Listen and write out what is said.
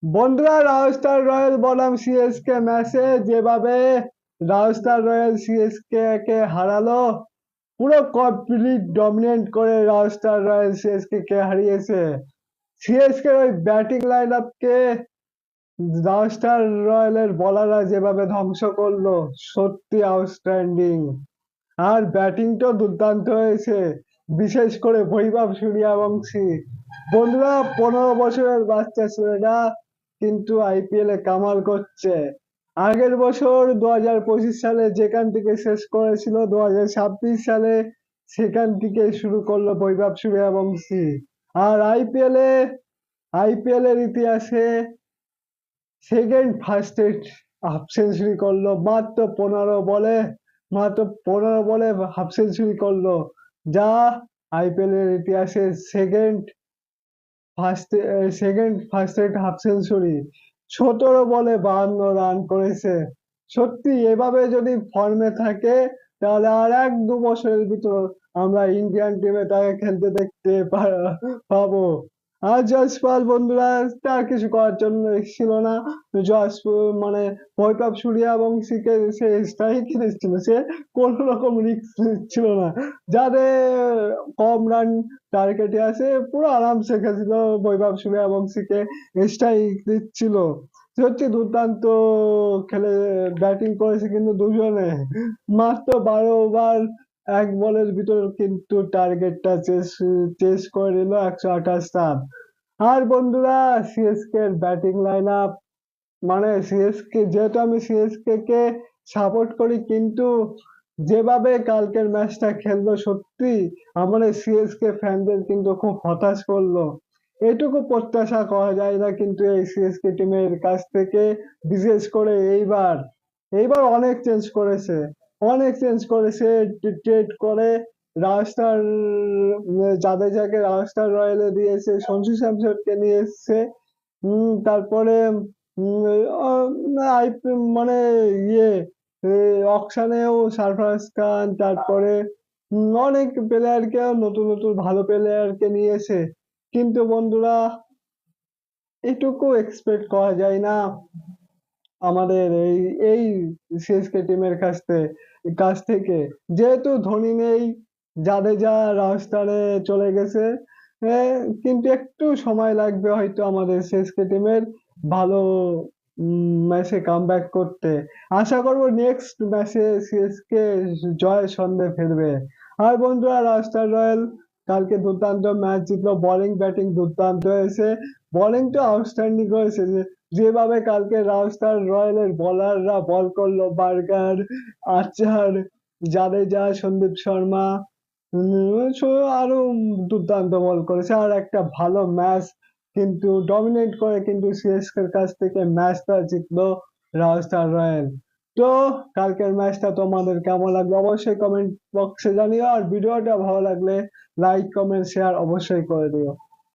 বন্ধুরা, রাজস্থান রয়্যাল বনাম সিএসকে ম্যাচে যেভাবে রাজস্থান রয়্যাল সিএসকে কে হারালো, পুরো কমপ্লিট ডমিনেট করে রাজস্থান রয়্যাল সিএসকে কে হারিয়েছে। সিএসকে ওই ব্যাটিং লাইন আপকে রাজস্থান রয়্যালের বলাররা যেভাবে ধ্বংস করলো, সত্যি আউটস্ট্যান্ডিং। আর ব্যাটিংটাও দুর্দান্ত হয়েছে, বিশেষ করে বৈভব সূর্যবংশী। বন্ধুরা, 15 বছরের বাচ্চা ছেলেটা কিন্তু আইপিএল এ কামাল করছে। আগের বছর 2025 সালে যেখান থেকে শেষ করেছিল, 2026 সালে সেখান থেকে শুরু করলো বৈভব সূর্যবংশী। আর আইপিএল এর ইতিহাসে সেকেন্ড ফাস্টেস্ট হাফ সেঞ্চুরি করলো মাত্র 15 বলে হাফ সেঞ্চুরি করলো, যা আইপিএল এর ইতিহাসে সেকেন্ড ফাস্টেস্ট হাফ সেঞ্চুরি। 17 বলে 52 রান করেছে। সত্যি এভাবে যদি ফর্মে থাকে, তাহলে আর 1-2 বছরের ভিতর আমরা ইন্ডিয়ান টিমে তাকে খেলতে দেখতে পাবো। আর জয়সওয়াল বন্ধুরা, তার কিছু করার জন্য ছিল না। মানে বৈভব সূর্যবংশীকে সে স্ট্রাইক দিচ্ছিল, সে কোন রকম রিস্ক নিচ্ছিল না। যাদের কম রান টার্গেটে আছে, পুরো আরামসে খেলছিল, বৈভব সূর্যবংশীকে স্ট্রাইক দিচ্ছিল। সত্যি দুর্দান্ত খেলে ব্যাটিং করেছে কিন্তু দুজনে। মাত্র 12 ওভার 1 বলের ভিতর কিন্তু টার্গেটটা চেস করে নিল 128 রান। আর বন্ধুরা, সিএসকে এর ব্যাটিং লাইন আপ, মানে সিএসকে, যেহেতু আমি সিএসকে কে সাপোর্ট করি, কিন্তু যেভাবে কালকের ম্যাচটা খেললো, সত্যি আমাদের সিএসকে ফ্যানদের কিন্তু খুব হতাশ করলো। এটুকু প্রত্যাশা করা যায় না কিন্তু এই সিএসকে টিমের কাছ থেকে। বিশেষ করে এইবার অনেক চেঞ্জ করেছে ট্রেড করে। রাজস্থান জাদেজাকে রাজস্থান রয়্যালে দিয়েছে, সঞ্জু স্যামসনকে নিয়ে এসছে। তারপরে মানে ইয়ে অকশনেও সারফরাজ খান, তারপরে অনেক প্লেয়ারকে, নতুন নতুন ভালো প্লেয়ারকে নিয়েছে। কিন্তু বন্ধুরা, এটুকু এক্সপেক্ট করা যায় না আমাদের এই এই সিএসকে টিমের কাছ থেকে। যেহেতু ধোনি নেই, জাদেজা রাজস্থানে চলে গেছে, কিন্তু একটু সময় লাগবে হয়তো আমাদের সিএসকে টিমের ভালো ম্যাচে কামব্যাক করতে। আশা করব নেক্সট ম্যাচে সিএসকে জয়ের সন্ধানে ফিরবে। আর বন্ধুরা, রাজস্থান রয়্যাল কালকে দুর্দান্ত ম্যাচ জিতলো, বোলিং ব্যাটিং দুর্দান্ত হয়েছে। বোলিংটা আউটস্ট্যান্ডিং হয়েছে, যেভাবে কালকে রাজস্থান রয়্যালের বোলাররা বল করলো, বার্গার, আর্চার, জাদেজা, সন্দীপ শর্মা, আরো দুর্দান্ত বল করেছে। আর একটা ভালো ম্যাচ কিন্তু ডমিনেট করে কিন্তু সিএসকে এর কাছ থেকে ম্যাচটা জিতলো রাজস্থান রয়্যাল। তো কালকের ম্যাচটা তোমাদের কেমন লাগলো অবশ্যই কমেন্ট বক্সে জানিও, আর ভিডিওটা ভালো লাগলে লাইক কমেন্ট শেয়ার অবশ্যই করে দিও।